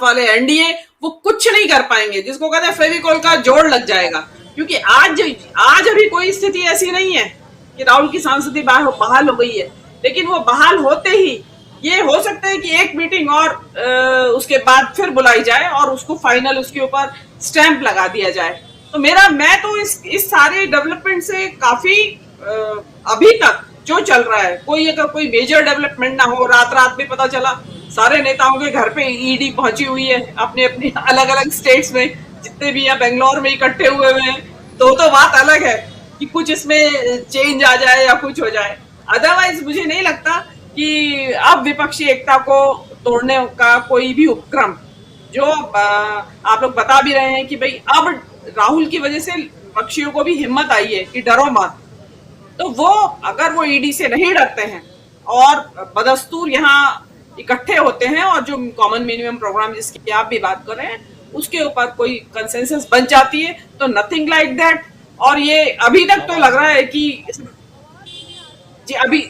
वाले एनडीए वो कुछ नहीं कर पाएंगे, जिसको कहते हैं फेविकोल का जोड़ लग जाएगा। क्योंकि आज अभी कोई स्थिति ऐसी नहीं है कि राहुल की सांसदी बहाल हो गई है, लेकिन वो बहाल होते ही ये हो सकता है कि एक मीटिंग और उसके बाद फिर बुलाई जाए और उसको फाइनल उसके ऊपर स्टैंप लगा दिया जाए। तो मैं तो इस सारे डेवलपमेंट से काफी अभी तक जो चल रहा है, अगर कोई मेजर डेवलपमेंट ना हो, रात में पता चला सारे नेताओं के घर पे ईडी पहुंची हुई है अपने अपने अलग अलग स्टेट्स में, जितने भी यहाँ बेंगलोर में इकट्ठे हुए हैं, तो बात अलग है कि कुछ इसमें चेंज आ जाए या कुछ हो जाए। अदरवाइज मुझे नहीं लगता कि अब विपक्षी एकता को तोड़ने का कोई भी उपक्रम, जो आप लोग बता भी रहे हैं कि भाई अब राहुल की वजह से विपक्षियों को भी हिम्मत आई है कि डरो मत, तो वो अगर वो ईडी से नहीं डरते हैं और बदस्तूर यहाँ इकट्ठे होते हैं और जो कॉमन मिनिमम प्रोग्राम जिसकी आप भी बात कर रहे हैं उसके ऊपर कोई कंसेंसस बन जाती है, तो नथिंग लाइक दैट। और ये अभी तक तो लग रहा है कि जी, अभी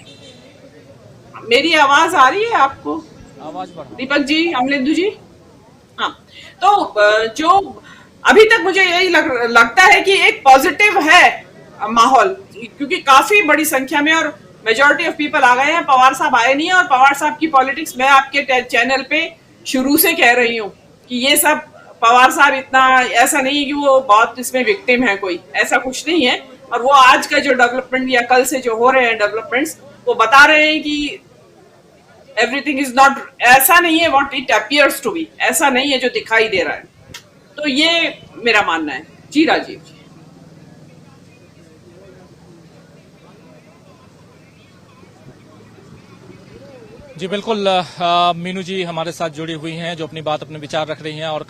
मेरी आवाज आ रही है आपको? आवाज बढ़ा दीपक जी, अमलेंदु जी। हाँ, तो जो अभी तक मुझे यही लगता है कि एक पॉजिटिव है माहौल, क्योंकि काफी बड़ी संख्या में और मेजॉरिटी ऑफ पीपल आ गए हैं। पवार साहब आए नहीं है, और पवार साहब की पॉलिटिक्स मैं आपके चैनल पे शुरू से कह रही हूँ कि ये सब पवार साहब इतना ऐसा नहीं है कि वो बहुत इसमें विक्टिम है, कोई ऐसा कुछ नहीं है। और वो आज का जो डेवलपमेंट या कल से जो हो रहे हैं डेवलपमेंट्स, वो बता रहे हैं कि एवरीथिंग इज नॉट, ऐसा नहीं है what it appears to be, ऐसा नहीं है जो दिखाई दे रहा है। तो ये मेरा मानना है। जी राजीव जी। जी बिल्कुल, मीनू जी हमारे साथ जुड़ी हुई हैं, जो अपनी बात अपने विचार रख रही हैं, और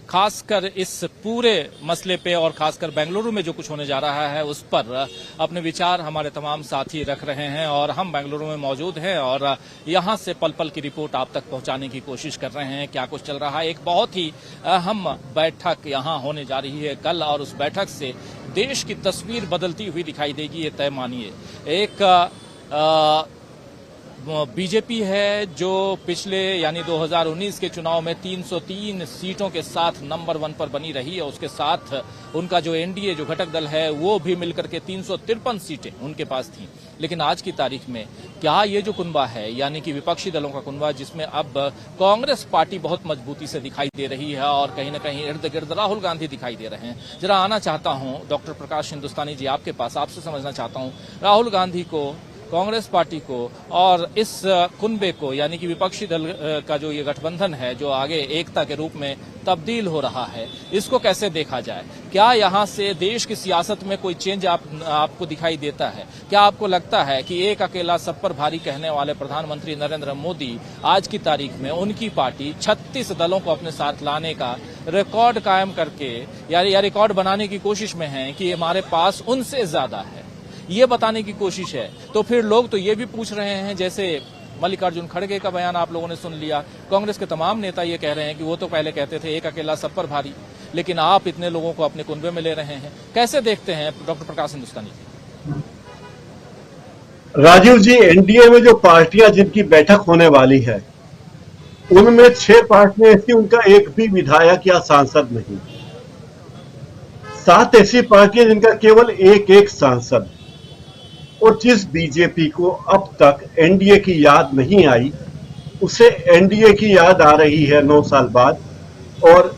खासकर इस पूरे मसले पे और खासकर बेंगलुरु में जो कुछ होने जा रहा है उस पर अपने विचार हमारे तमाम साथी रख रहे हैं। और हम बेंगलुरु में मौजूद हैं और यहां से पल पल की रिपोर्ट आप तक पहुंचाने की कोशिश कर रहे हैं, क्या कुछ चल रहा है। एक बहुत ही अहम बैठक यहां होने जा रही है कल, और उस बैठक से देश की तस्वीर बदलती हुई दिखाई देगी, ये तय मानिए। एक बीजेपी है जो पिछले यानी 2019 के चुनाव में 303 सीटों के साथ नंबर 1 पर बनी रही है। उसके साथ उनका जो एनडीए जो घटक दल है वो भी मिलकर के 353 सीटें उनके पास थीं। लेकिन आज की तारीख में क्या ये जो कुनबा है, यानी कि विपक्षी दलों का कुनबा, जिसमें अब कांग्रेस पार्टी बहुत मजबूती से दिखाई दे रही है और कहीं न कहीं इर्द गिर्द राहुल गांधी दिखाई दे रहे हैं। जरा आना चाहता हूं डॉक्टर प्रकाश हिंदुस्तानी जी आपके पास, आपसे समझना चाहता हूं राहुल गांधी को, कांग्रेस पार्टी को और इस कुनबे को, यानी कि विपक्षी दल का जो ये गठबंधन है जो आगे एकता के रूप में तब्दील हो रहा है, इसको कैसे देखा जाए? क्या यहाँ से देश की सियासत में कोई चेंज आपको दिखाई देता है? क्या आपको लगता है कि एक अकेला सब पर भारी कहने वाले प्रधानमंत्री नरेंद्र मोदी आज की तारीख में उनकी पार्टी 36 दलों को अपने साथ लाने का रिकॉर्ड कायम करके या रिकॉर्ड बनाने की कोशिश में है कि हमारे पास उनसे ज्यादा है, ये बताने की कोशिश है? तो फिर लोग तो ये भी पूछ रहे हैं, जैसे मल्लिकार्जुन खड़गे का बयान आप लोगों ने सुन लिया, कांग्रेस के तमाम नेता ये कह रहे हैं कि वो तो पहले कहते थे एक अकेला सब पर भारी, लेकिन आप इतने लोगों को अपने कुनबे में ले रहे हैं। कैसे देखते हैं डॉक्टर प्रकाश हिंदुस्तानी जी? राजीव जी, एनडीए में जो पार्टियां जिनकी बैठक होने वाली है उनमें 6 पार्टियां ऐसी उनका एक भी विधायक या सांसद नहीं, 7 ऐसी पार्टियां जिनका केवल एक सांसद। और जिस बीजेपी को अब तक एनडीए की याद नहीं आई, उसे एनडीए की याद आ रही है 9 साल बाद, और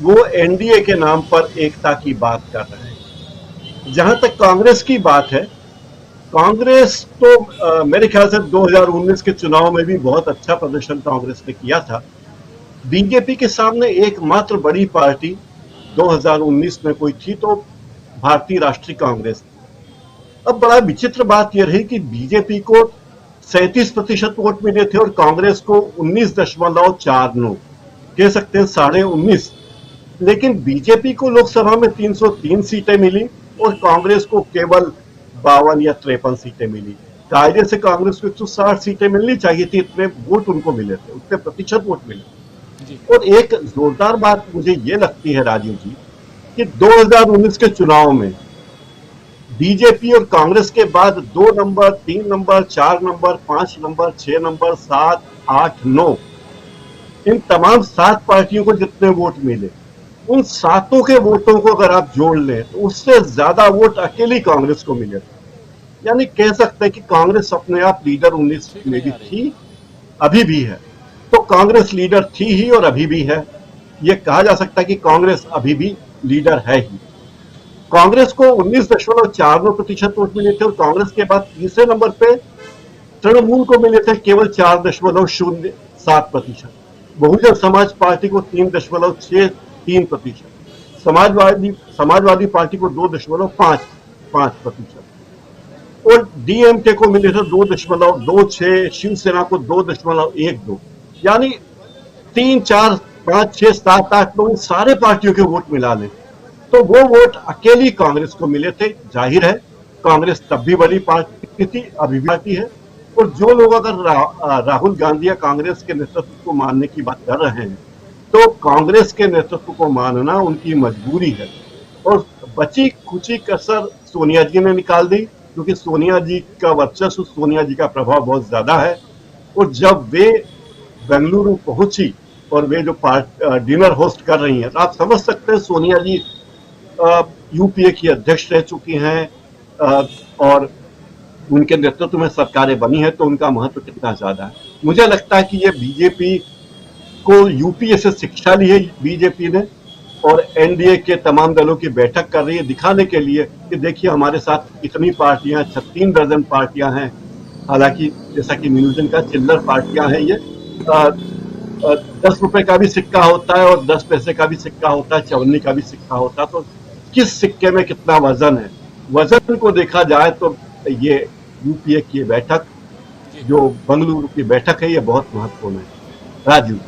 वो एनडीए के नाम पर एकता की बात कर रहे हैं। जहां तक कांग्रेस की बात है, कांग्रेस तो मेरे ख्याल से 2019 के चुनाव में भी बहुत अच्छा प्रदर्शन कांग्रेस ने किया था। बीजेपी के सामने एकमात्र बड़ी पार्टी 2019 में कोई थी तो भारतीय राष्ट्रीय कांग्रेस। अब बड़ा विचित्र बात यह रही कि बीजेपी को 37% वोट मिले थे और कांग्रेस को 19.49, कह सकते हैं 19.5। लेकिन बीजेपी को लोकसभा में 303 सीटें मिली और कांग्रेस को केवल 52 या 53 सीटें मिली। कायदे से कांग्रेस को 160 सीटें मिलनी चाहिए थी, इतने वोट उनको मिले थे, उतने प्रतिशत वोट मिले। और एक जोरदार बात मुझे ये लगती है राजीव जी कि 2019 के चुनाव में बीजेपी और कांग्रेस के बाद 2 number, 3 number, 4 number, 5 number, 6 number, 7, 8, 9 इन तमाम 7 पार्टियों को जितने वोट मिले, उन 7 के वोटों को अगर आप जोड़ लें तो उससे ज्यादा वोट अकेली कांग्रेस को मिले। यानी कह सकते हैं कि कांग्रेस अपने आप लीडर 19 में भी थी, अभी भी है। तो कांग्रेस लीडर थी ही और अभी भी है। ये कहा जा सकता है कि कांग्रेस अभी भी लीडर है ही। कांग्रेस को 19.49% वोट मिले थे और कांग्रेस के बाद तीसरे नंबर पे तृणमूल को मिले थे केवल 4.07%। बहुजन समाज पार्टी को 3.63%, समाजवादी पार्टी को 2.55% और डीएमके को मिले थे 2.26, शिवसेना को 2.12। यानी 3, 4, 5, 6, 7, 8 लोग सारे पार्टियों के वोट मिला लें तो वो वोट अकेली कांग्रेस को मिले थे। जाहिर है कांग्रेस तब भी बड़ी पार्टी थी, अभी भी पार्टी है। और जो लोग अगर राहुल गांधी या कांग्रेस के नेतृत्व को मानने की बात कर रहे हैं तो कांग्रेस के नेतृत्व को मानना उनकी मजबूरी है। और बची कुची कसर सोनिया जी ने निकाल दी, क्योंकि सोनिया जी का वर्चस्व, सोनिया जी का प्रभाव बहुत ज्यादा है। और जब वे बेंगलुरु पहुंची और वे जो डिनर होस्ट कर रही हैं, तो आप समझ सकते हैं सोनिया जी यूपीए की अध्यक्ष रह चुकी हैं और उनके नेतृत्व में सरकारें बनी है, तो उनका महत्व कितना ज्यादा है। मुझे लगता है कि ये बीजेपी को यूपीए से शिक्षा ली है बीजेपी ने और एनडीए के तमाम दलों की बैठक कर रही है दिखाने के लिए कि देखिए हमारे साथ इतनी पार्टियां, 3 दर्जन पार्टियां हैं। हालांकि जैसा कि मीनू का चिल्लर पार्टियां हैं ये, 10 रुपए का भी सिक्का होता है और 10 पैसे का भी सिक्का होता है, 54 का भी सिक्का होता है। तो किस सिक्के में कितना वजन है, वजन को देखा जाए तो ये यूपीए की बैठक, जो बेंगलुरु की बैठक है, ये बहुत महत्वपूर्ण है। राजू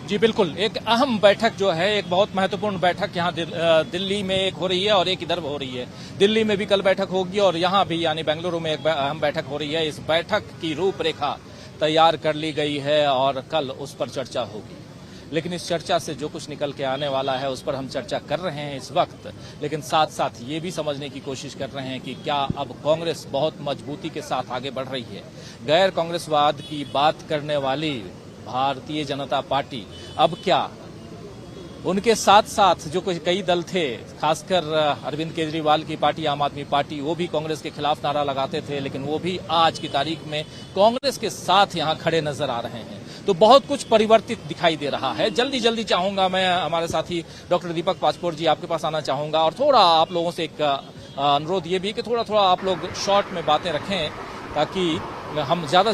जी बिल्कुल, एक अहम बैठक जो है, एक बहुत महत्वपूर्ण बैठक यहाँ दिल्ली में एक हो रही है और एक इधर हो रही है। दिल्ली में भी कल बैठक होगी और यहाँ भी यानी बेंगलुरु में एक अहम बैठक हो रही है। इस बैठक की रूपरेखा तैयार कर ली गई है और कल उस पर चर्चा होगी। लेकिन इस चर्चा से जो कुछ निकल के आने वाला है उस पर हम चर्चा कर रहे हैं इस वक्त, लेकिन साथ साथ ये भी समझने की कोशिश कर रहे हैं कि क्या अब कांग्रेस बहुत मजबूती के साथ आगे बढ़ रही है। गैर कांग्रेसवाद की बात करने वाली भारतीय जनता पार्टी अब क्या उनके साथ साथ जो कई दल थे, खासकर अरविंद केजरीवाल की पार्टी आम आदमी पार्टी, वो भी कांग्रेस के खिलाफ नारा लगाते थे, लेकिन वो भी आज की तारीख में कांग्रेस के साथ यहां खड़े नजर आ रहे हैं। तो बहुत कुछ परिवर्तित दिखाई दे रहा है। जल्दी जल्दी चाहूंगा मैं हमारे साथी डॉक्टर दीपक पासपोर्ट जी आपके पास आना चाहूंगा और थोड़ा आप लोगों से एक अनुरोध ये भी कि थोड़ा थोड़ा आप लोग शॉर्ट में बातें रखें ताकि हम ज्यादा